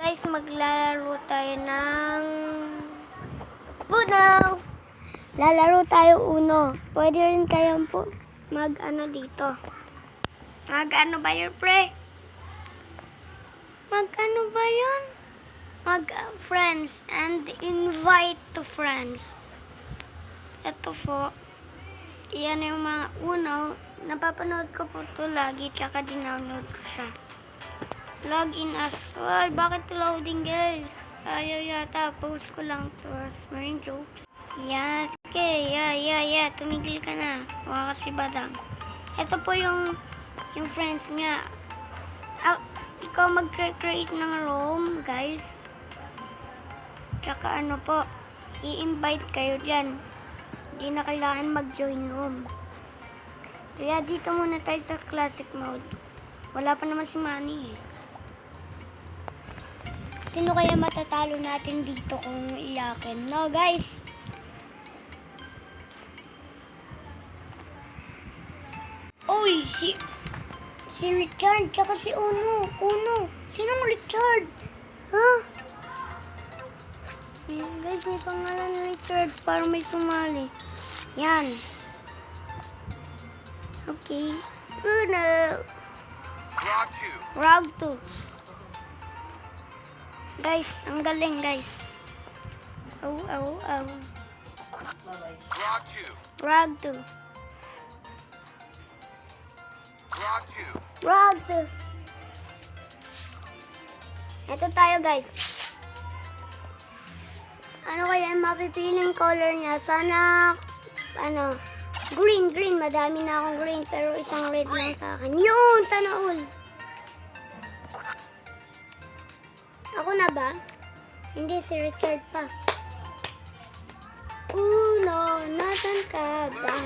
Guys, maglalaro tayo ng Uno. Lalaro tayo Uno. Pwede rin kayong po mag-ano dito. Mag-ano ba yun, pre? Mag-ano ba yun? Mag-friends and invite to friends. Ito po. Yan yung mga Uno. Napapanood ko po ito lagi, tsaka dinownload ko siya. Login as. Ay, bakit loading, guys? Ayaw yata. Post ko lang to as maring joke. Yes. Okay. Yeah. Tumigil ka na. Wala kasi badang. Ito po yung friends niya. Ikaw mag-create ng room, guys. Tsaka ano po, i-invite kayo dyan. Hindi na kailangan mag-join room. Kaya dito muna tayo sa classic mode. Wala pa naman si Manny eh. Sino kaya matatalo natin dito kung iyakin? No, guys. Uy, si Richard, tsaka si Uno. Sinong Richard? Ha? Ayan, guys, may pangalan na Richard. Parang may sumali. Yan. Okay. Uno. Round 2. Guys, ang galing, guys. Rag 2. Ito tayo, guys. Ano kaya yung mapipiling color niya? Sana, green. Madami na akong green, pero isang red lang sa akin. Yun! Sana all. Ako na ba? Hindi, si Richard pa. Uno, nasan ka ba?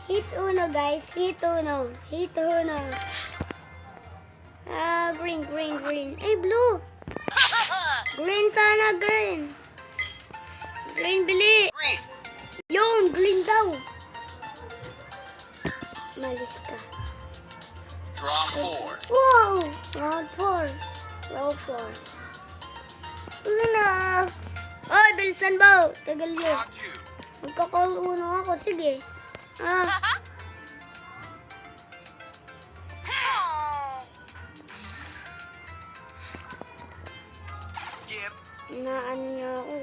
Hit Uno, guys. Hit Uno. Green. Eh, blue. Green sana, green. Green, bili. Yun, green daw. Malis ka. Wow! Round 4. Uno! Oy, bilisan ba? Tagal yun. Magkakall Uno ako. Sige. Naan niya ako,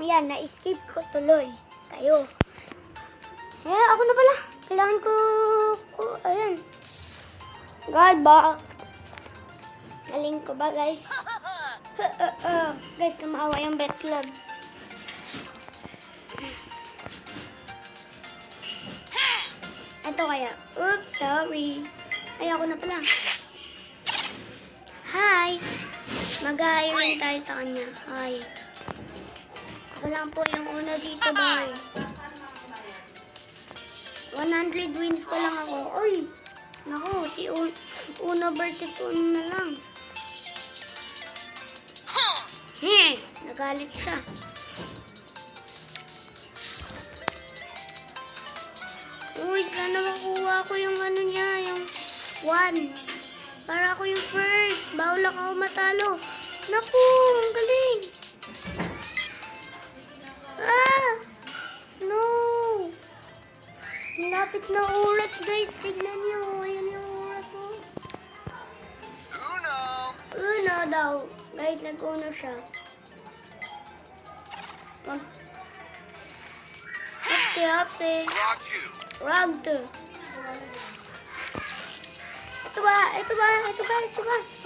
Ayan, na-skip ko tuloy. Kayo. Ako na pala. Kailangan ko ayan. God, ba? Galing ko ba, guys? Guys, tumawa yung betlog. Ito kaya. Oops, sorry. Ay, ako na pala. Hi. Mag-hi rin tayo sa kanya. Hi. Ako lang po yung una dito, bye. 100 wins pa lang ako. Uy! Naku, si Uno versus Uno na lang. Nagalit siya. Uy, sana makuha ko yung ano niya, yung 1. Para ako yung first. Bawal ako matalo. Naku, ang galing. No. Lapit na oras, guys. Tignan nyo. Ayan yung oras mo. Uno daw. Guys, nag-uno siya. Hapsi. Rag 2. Ito ba?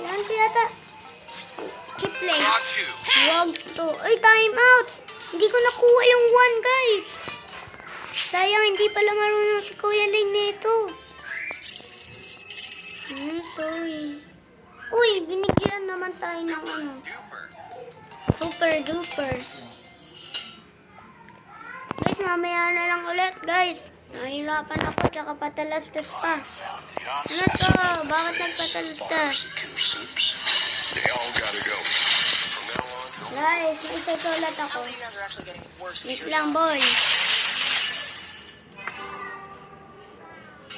Yan yata. Keep play. Rag 2. Ay, time out. Hindi ko nakuha yung 1, guys. Sayang, hindi pala marunong si Kuya Lane nito. Sorry. Uy, binigyan naman tayo ng Super duper. Guys, mamaya na lang ulit, guys. Nahihirapan ako, tsaka patalastas pa. Ano to? Bakit nagpatalastas? Guys, may isusulat ako. Wait lang, boy.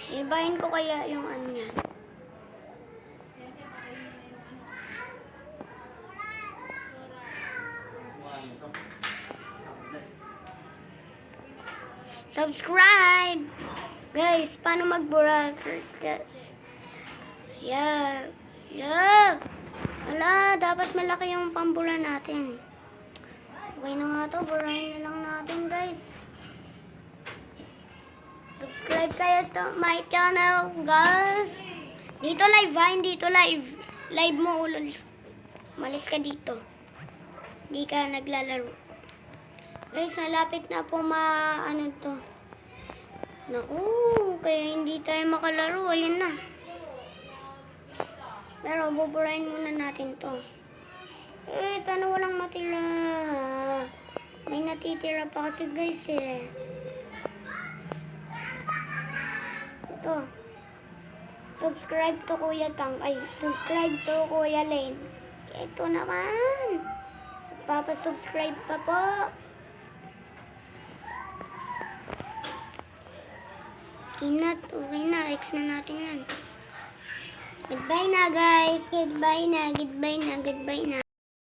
Ibahin ko kaya yung ano niya. Subscribe! Guys, paano mag-brothers, guys? Yeah. Yeah. Wala, dapat malaki yung pambura natin. Okay na nga to, burahin na lang natin, guys. Subscribe kayo sa my channel, guys. Dito live ha, dito live. Live mo, ulos. Malis ka dito. Hindi ka naglalaro. Guys, malapit na po ano to. Naku, kaya hindi tayo makalaro. Ayan na. Pero buburahin muna natin to. Sana walang matira. May natitira pa kasi guys eh. Ito. Subscribe to Kuya Kang. Ay, subscribe to Kuya Lane. Ito naman. Papasubscribe pa po. Okay na. X na natin yan. Goodbye na guys. Goodbye na.